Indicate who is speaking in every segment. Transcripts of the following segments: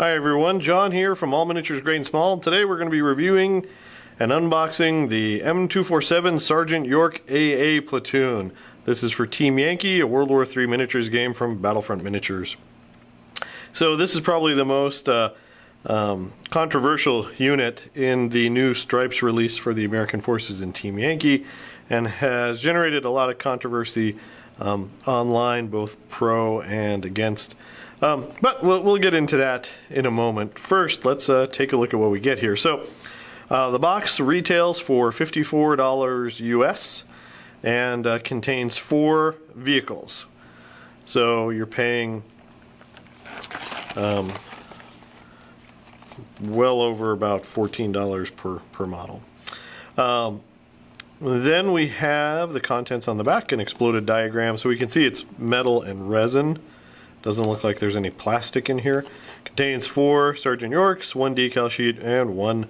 Speaker 1: Hi everyone, John here from All Miniatures Great and Small. Today we're going to be reviewing and unboxing the M247 Sergeant York AA Platoon. This is for Team Yankee, a World War III miniatures game from Battlefront Miniatures. So this is probably the most controversial unit in the new Stripes release for the American forces in Team Yankee, and has generated a lot of controversy online, both pro and against. But we'll get into that in a moment. First, let's take a look at what we get here. So the box retails for $54 US and contains 4 vehicles. So you're paying well over about $14 per model. Then we have the contents on the back, an exploded diagram, so we can see it's metal and resin. Doesn't look like there's any plastic in here. Contains 4 Sergeant Yorks, 1 decal sheet, and 1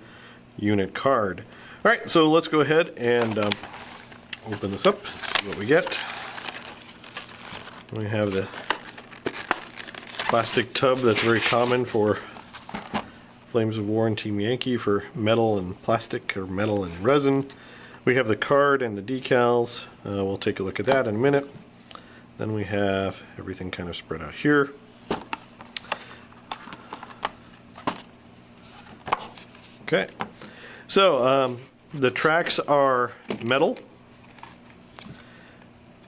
Speaker 1: unit card. Alright, so let's go ahead and open this up and see what we get. We have the plastic tub that's very common for Flames of War and Team Yankee for metal and plastic, or metal and resin. We have the card and the decals. We'll take a look at that in a minute. Then we have everything kind of spread out here. Okay, so the tracks are metal,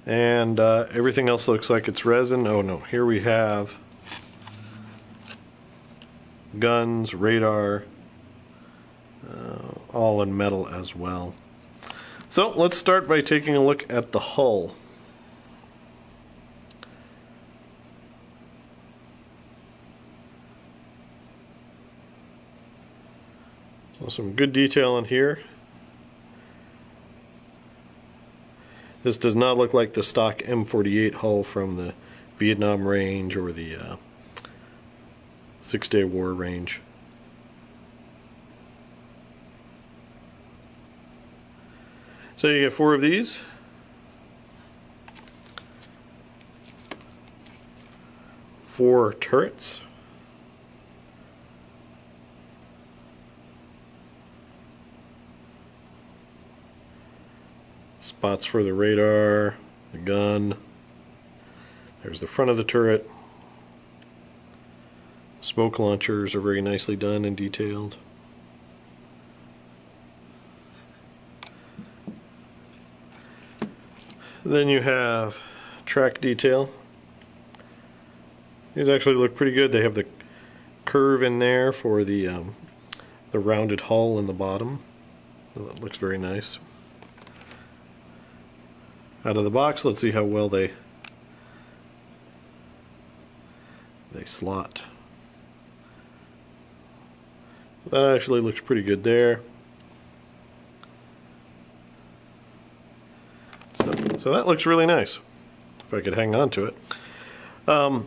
Speaker 1: and everything else looks like it's resin. Oh no, here we have guns, radar, all in metal as well. So let's start by taking a look at the hull. So some good detail in here. This does not look like the stock M48 hull from the Vietnam range or the Six-Day War range. So you get 4 of these. Four turrets. Spots for the radar, the gun. There's the front of the turret. Smoke launchers are very nicely done and detailed. Then you have track detail. These actually look pretty good. They have the curve in there for the rounded hull in the bottom. That looks very nice. Out of the box, let's see how well they slot. That actually looks pretty good there. So that looks really nice, if I could hang on to it. So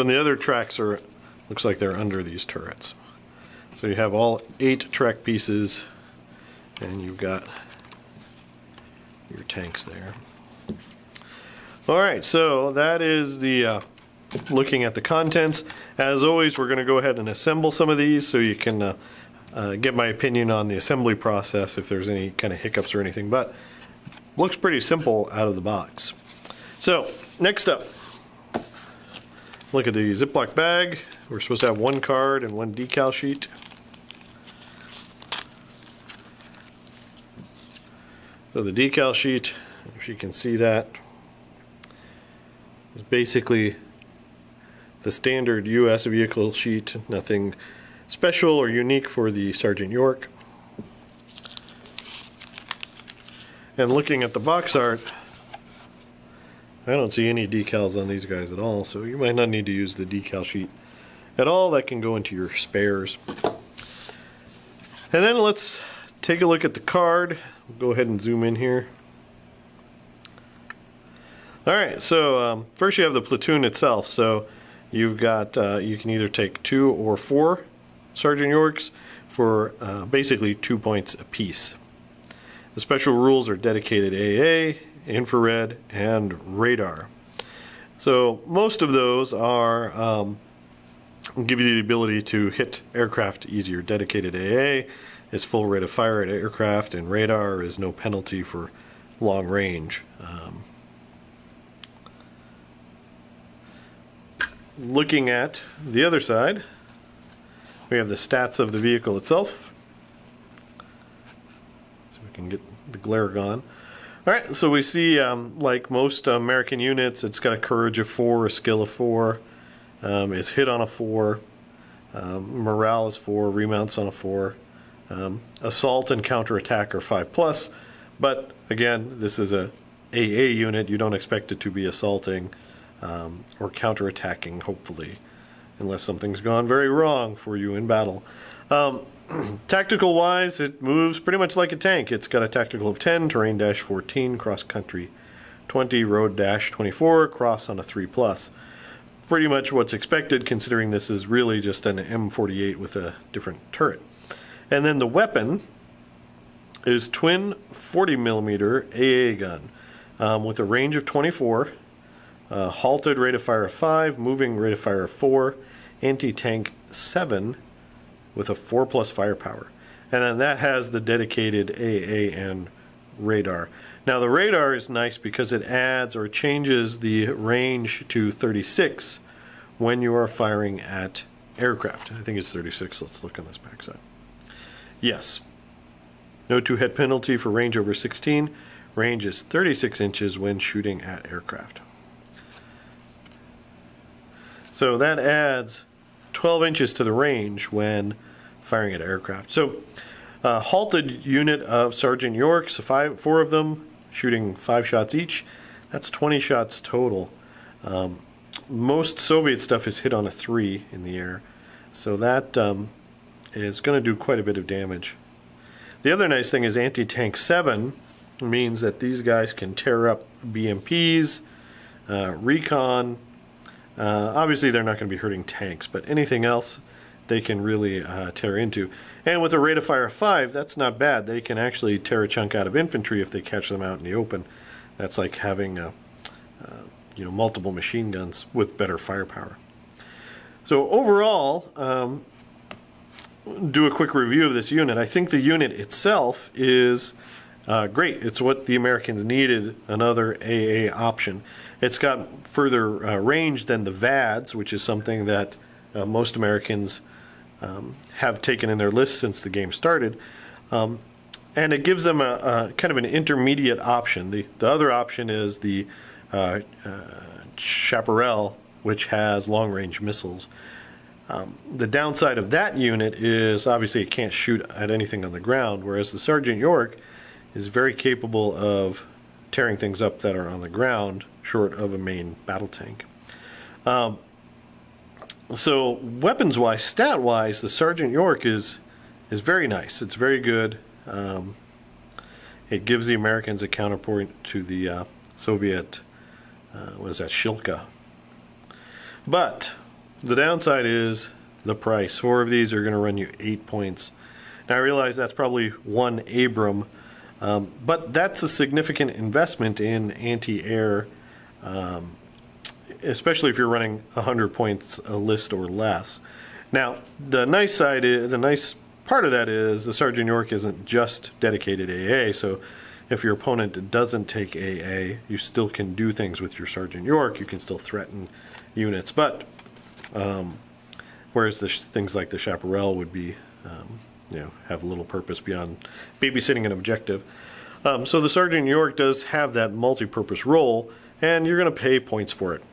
Speaker 1: the other tracks looks like they're under these turrets. So you have all 8 track pieces, and you've got your tanks there. Alright, so that is the looking at the contents. As always, we're going to go ahead and assemble some of these so you can get my opinion on the assembly process if there's any kind of hiccups or anything, but looks pretty simple out of the box. So next up, look at the Ziploc bag. We're supposed to have 1 card and 1 decal sheet. So the decal sheet, if you can see that, is basically the standard US vehicle sheet, nothing special or unique for the Sergeant York. And looking at the box art, I don't see any decals on these guys at all, so you might not need to use the decal sheet at all. That can go into your spares. And then let's take a look at the card. We'll go ahead and zoom in here. Alright, so first you have the platoon itself. So you've got, you can either take 2 or 4 Sergeant Yorks for basically 2 points apiece. The special rules are dedicated AA, infrared, and radar. So most of those are give you the ability to hit aircraft easier. Dedicated AA is full rate of fire at aircraft, and radar is no penalty for long range. Looking at the other side, we have the stats of the vehicle itself. So we can get the glare gone. All right, so we see, like most American units, it's got a courage of 4, a skill of 4, is hit on a 4, morale is 4, remounts on a 4, assault and counterattack are 5+, but again, this is a AA unit. You don't expect it to be assaulting or counterattacking, hopefully, unless something's gone very wrong for you in battle. Tactical wise, it moves pretty much like a tank. It's got a tactical of 10, terrain dash 14, cross country 20, road dash 24, cross on a 3+. Pretty much what's expected, considering this is really just an M48 with a different turret. And then the weapon is twin 40mm AA gun with a range of 24, halted rate of fire of 5, moving rate of fire of 4, anti-tank 7 with a 4+ firepower. And then that has the dedicated AA and radar. Now the radar is nice because it adds or changes the range to 36 when you are firing at aircraft. I think it's 36. Let's look on this backside. Yes. No 2-hit penalty for range over 16. Range is 36 inches when shooting at aircraft. So that adds 12 inches to the range when firing at aircraft. So halted unit of Sergeant Yorks, 4 of them, shooting 5 shots each. That's 20 shots total. Most Soviet stuff is hit on a 3 in the air. So that is going to do quite a bit of damage. The other nice thing is anti-tank 7 means that these guys can tear up BMPs, recon. Obviously they're not going to be hurting tanks, but anything else they can really tear into. And with a rate of fire of 5, that's not bad. They can actually tear a chunk out of infantry if they catch them out in the open. That's like having multiple machine guns with better firepower. So overall, do a quick review of this unit. I think the unit itself is great. It's what the Americans needed, another AA option. It's got further range than the VADs, which is something that most Americans have taken in their list since the game started. And it gives them a kind of an intermediate option. The other option is the Chaparral, which has long-range missiles. The downside of that unit is obviously it can't shoot at anything on the ground, whereas the Sergeant York is very capable of tearing things up that are on the ground, short of a main battle tank. So weapons-wise, stat-wise, the Sergeant York is very nice. It's very good. It gives the Americans a counterpoint to the Soviet, what is that, Shilka. But the downside is the price. 4 of these are going to run you 8 points. Now I realize that's probably one Abram, but that's a significant investment in anti-air, especially if you're running 100 points a list or less. Now the nice side is, the nice part of that is the Sergeant York isn't just dedicated AA, so if your opponent doesn't take AA, you still can do things with your Sergeant York. You can still threaten units, but whereas things like the Chaparral would be, have little purpose beyond babysitting an objective. So the Sergeant York does have that multi-purpose role, and you're going to pay points for it.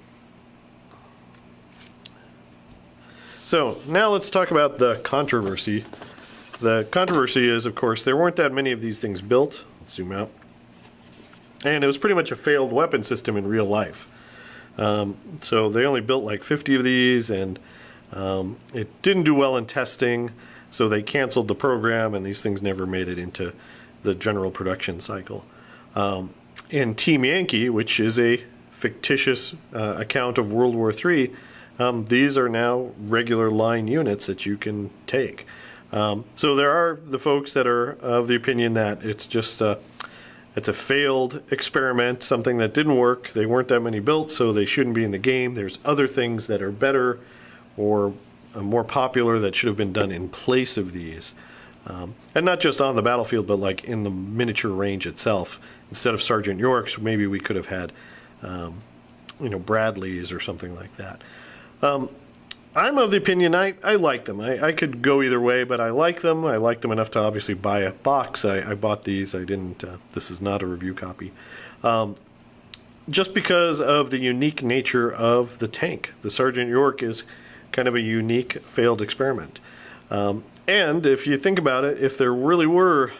Speaker 1: So now let's talk about the controversy. The controversy is, of course, there weren't that many of these things built. Let's zoom out. And it was pretty much a failed weapon system in real life. So they only built like 50 of these, and it didn't do well in testing, so they canceled the program, and these things never made it into the general production cycle. In Team Yankee, which is a fictitious account of World War III, these are now regular line units that you can take. So there are the folks that are of the opinion that it's just it's a failed experiment, something that didn't work. They weren't that many built, so they shouldn't be in the game. There's other things that are better or more popular that should have been done in place of these. And not just on the battlefield, but like in the miniature range itself. Instead of Sergeant Yorks, maybe we could have had, Bradleys or something like that. I'm of the opinion I like them. I could go either way, but I like them. I like them enough to obviously buy a box. I bought these. I didn't. This is not a review copy. Just because of the unique nature of the tank. The Sergeant York is kind of a unique failed experiment. And if you think about it, if there really were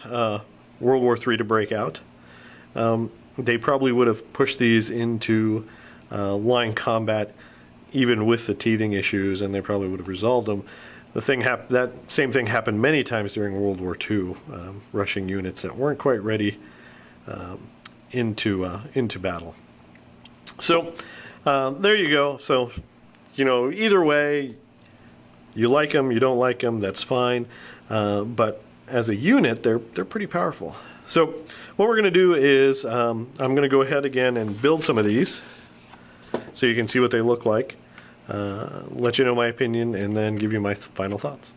Speaker 1: World War III to break out, they probably would have pushed these into line combat even with the teething issues, and they probably would have resolved them. That same thing happened many times during World War II, rushing units that weren't quite ready into battle. So there you go. So either way, you like them, you don't like them, that's fine. But as a unit, they're pretty powerful. So what we're going to do is I'm going to go ahead again and build some of these so you can see what they look like. Let you know my opinion, and then give you my final thoughts.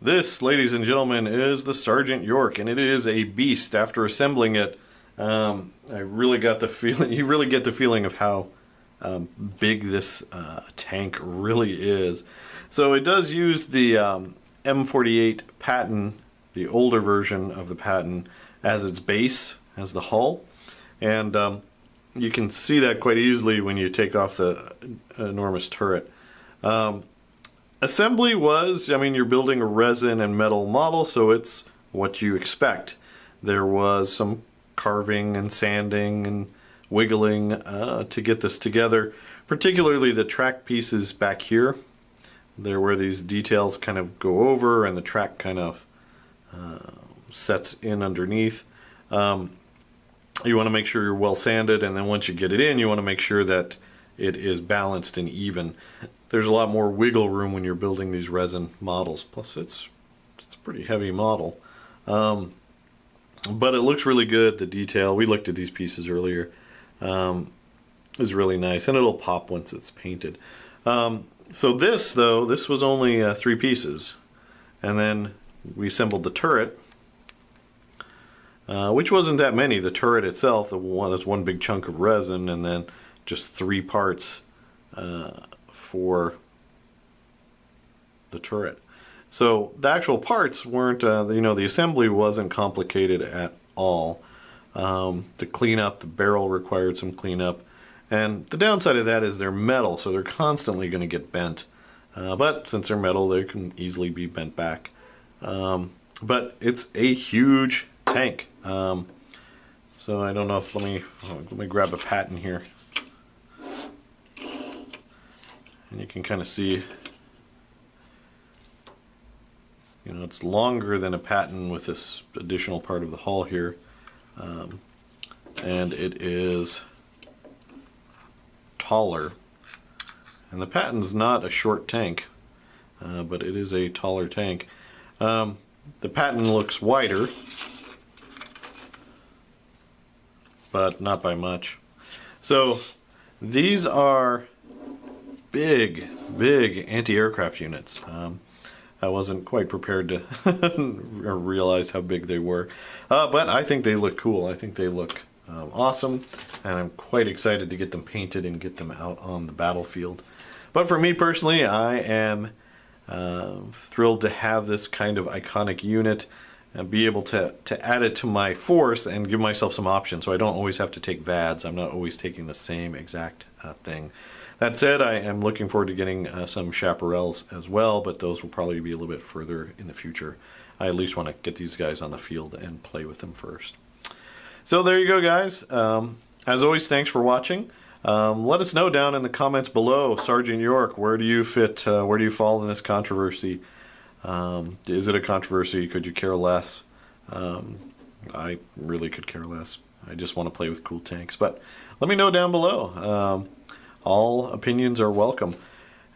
Speaker 1: This, ladies and gentlemen, is the Sergeant York, and it is a beast. After assembling it, I really got the feeling, you really get the feeling of how big this tank really is. So it does use the M48 Patton, the older version of the Patton, as its base, as the hull. And you can see that quite easily when you take off the enormous turret. Assembly was, you're building a resin and metal model, so it's what you expect. There was some carving and sanding and wiggling to get this together, particularly the track pieces back here. There where these details kind of go over and the track kind of sets in underneath. You want to make sure you're well sanded, and then once you get it in, you want to make sure that it is balanced and even. There's a lot more wiggle room when you're building these resin models. Plus, it's a pretty heavy model. But it looks really good. The detail, we looked at these pieces earlier, is really nice, and it'll pop once it's painted. So this, though, this was only 3 pieces. And then we assembled the turret, which wasn't that many. The turret itself, that's one big chunk of resin, and then just 3 parts for the turret. So the actual parts weren't, the assembly wasn't complicated at all. The cleanup, the barrel required some cleanup. And the downside of that is they're metal, so they're constantly going to get bent. But since they're metal, they can easily be bent back. But it's a huge tank. So I don't know if, let me grab a Patton here. And you can kind of see, it's longer than a Patton with this additional part of the hull here. And it is taller. And the Patton's not a short tank, but it is a taller tank. The Patton looks wider, but not by much. So these are big anti-aircraft units. I wasn't quite prepared to realize how big they were, but I think they look cool. I think they look awesome, and I'm quite excited to get them painted and get them out on the battlefield. But for me personally, I am thrilled to have this kind of iconic unit and be able to add it to my force and give myself some options, so I don't always have to take VADs. I'm not always taking the same exact thing. That said, I am looking forward to getting some chaparrals as well, but those will probably be a little bit further in the future. I at least want to get these guys on the field and play with them first. So there you go, guys. As always, thanks for watching. Let us know down in the comments below, Sergeant York, where do you fit, where do you fall in this controversy? Is it a controversy? Could you care less? I really could care less. I just want to play with cool tanks. But let me know down below. All opinions are welcome.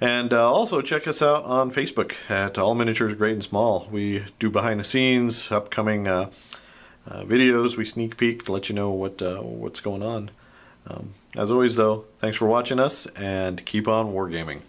Speaker 1: And also check us out on Facebook at All Miniatures Great and Small. We do behind the scenes, upcoming videos. We sneak peek to let you know what's going on. As always though, thanks for watching us and keep on wargaming.